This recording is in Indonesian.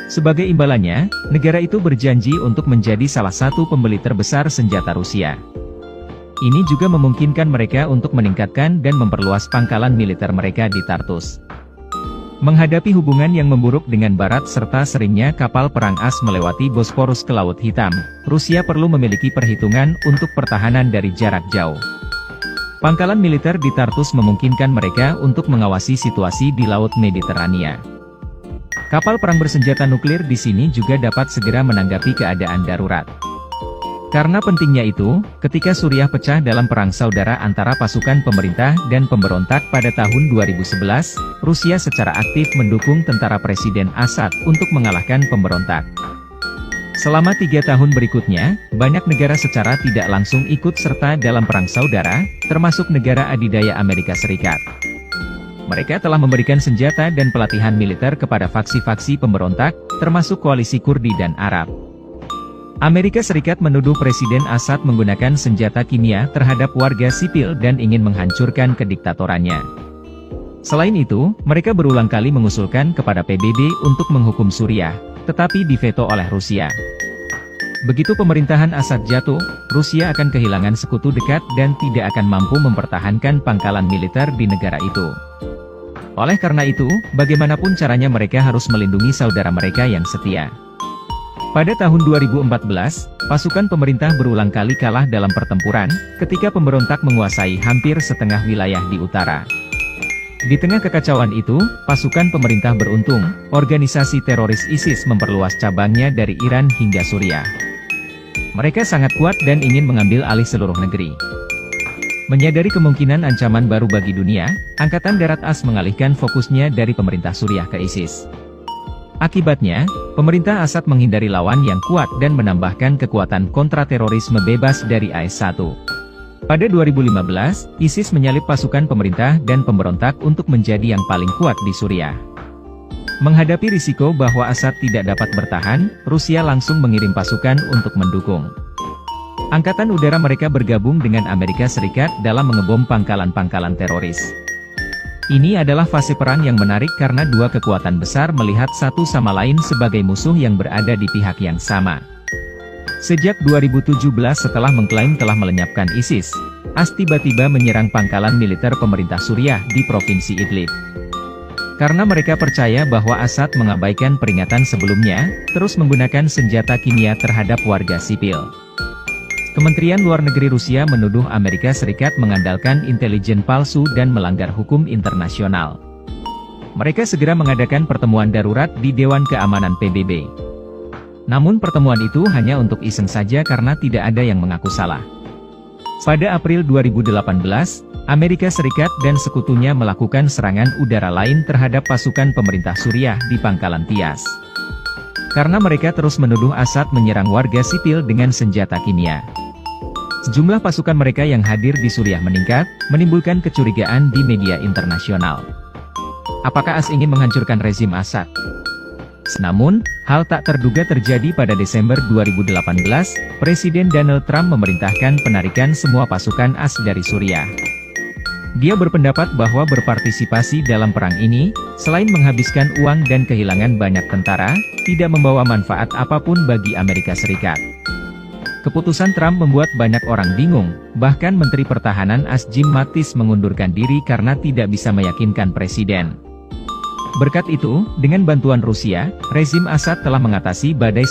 Sebagai imbalannya, negara itu berjanji untuk menjadi salah satu pembeli terbesar senjata Rusia. Ini juga memungkinkan mereka untuk meningkatkan dan memperluas pangkalan militer mereka di Tartus. Menghadapi hubungan yang memburuk dengan Barat serta seringnya kapal perang as melewati Bosporus ke Laut Hitam, Rusia perlu memiliki perhitungan untuk pertahanan dari jarak jauh. Pangkalan militer di Tartus memungkinkan mereka untuk mengawasi situasi di Laut Mediterania. Kapal perang bersenjata nuklir di sini juga dapat segera menanggapi keadaan darurat. Karena pentingnya itu, ketika Suriah pecah dalam perang saudara antara pasukan pemerintah dan pemberontak pada tahun 2011, Rusia secara aktif mendukung tentara Presiden Assad untuk mengalahkan pemberontak. Selama 3 tahun berikutnya, banyak negara secara tidak langsung ikut serta dalam perang saudara, termasuk negara adidaya Amerika Serikat. Mereka telah memberikan senjata dan pelatihan militer kepada faksi-faksi pemberontak, termasuk koalisi Kurdi dan Arab. Amerika Serikat menuduh Presiden Assad menggunakan senjata kimia terhadap warga sipil dan ingin menghancurkan kediktatorannya. Selain itu, mereka berulang kali mengusulkan kepada PBB untuk menghukum Suriah, tetapi diveto oleh Rusia. Begitu pemerintahan Assad jatuh, Rusia akan kehilangan sekutu dekat dan tidak akan mampu mempertahankan pangkalan militer di negara itu. Oleh karena itu, bagaimanapun caranya mereka harus melindungi saudara mereka yang setia. Pada tahun 2014, pasukan pemerintah berulang kali kalah dalam pertempuran, ketika pemberontak menguasai hampir setengah wilayah di utara. Di tengah kekacauan itu, pasukan pemerintah beruntung, organisasi teroris ISIS memperluas cabangnya dari Iran hingga Suriah. Mereka sangat kuat dan ingin mengambil alih seluruh negeri. Menyadari kemungkinan ancaman baru bagi dunia, Angkatan Darat AS mengalihkan fokusnya dari pemerintah Suriah ke ISIS. Akibatnya, pemerintah Assad menghindari lawan yang kuat dan menambahkan kekuatan kontraterorisme bebas dari AS-1. Pada 2015, ISIS menyalip pasukan pemerintah dan pemberontak untuk menjadi yang paling kuat di Suriah. Menghadapi risiko bahwa Assad tidak dapat bertahan, Rusia langsung mengirim pasukan untuk mendukung. Angkatan udara mereka bergabung dengan Amerika Serikat dalam mengebom pangkalan-pangkalan teroris. Ini adalah fase perang yang menarik karena dua kekuatan besar melihat satu sama lain sebagai musuh yang berada di pihak yang sama. Sejak 2017 setelah mengklaim telah melenyapkan ISIS, AS tiba-tiba menyerang pangkalan militer pemerintah Suriah di Provinsi Idlib. Karena mereka percaya bahwa Assad mengabaikan peringatan sebelumnya, terus menggunakan senjata kimia terhadap warga sipil. Kementerian Luar Negeri Rusia menuduh Amerika Serikat mengandalkan intelijen palsu dan melanggar hukum internasional. Mereka segera mengadakan pertemuan darurat di Dewan Keamanan PBB. Namun pertemuan itu hanya untuk iseng saja karena tidak ada yang mengaku salah. Pada April 2018, Amerika Serikat dan sekutunya melakukan serangan udara lain terhadap pasukan pemerintah Suriah di Pangkalan Tias. Karena mereka terus menuduh Assad menyerang warga sipil dengan senjata kimia. Jumlah pasukan mereka yang hadir di Suriah meningkat, menimbulkan kecurigaan di media internasional. Apakah AS ingin menghancurkan rezim Assad? Namun, hal tak terduga terjadi pada Desember 2018, Presiden Donald Trump memerintahkan penarikan semua pasukan AS dari Suriah. Dia berpendapat bahwa berpartisipasi dalam perang ini, selain menghabiskan uang dan kehilangan banyak tentara, tidak membawa manfaat apapun bagi Amerika Serikat. Keputusan Trump membuat banyak orang bingung, bahkan Menteri Pertahanan AS Jim Mattis mengundurkan diri karena tidak bisa meyakinkan Presiden. Berkat itu, dengan bantuan Rusia, rezim Assad telah mengatasi badai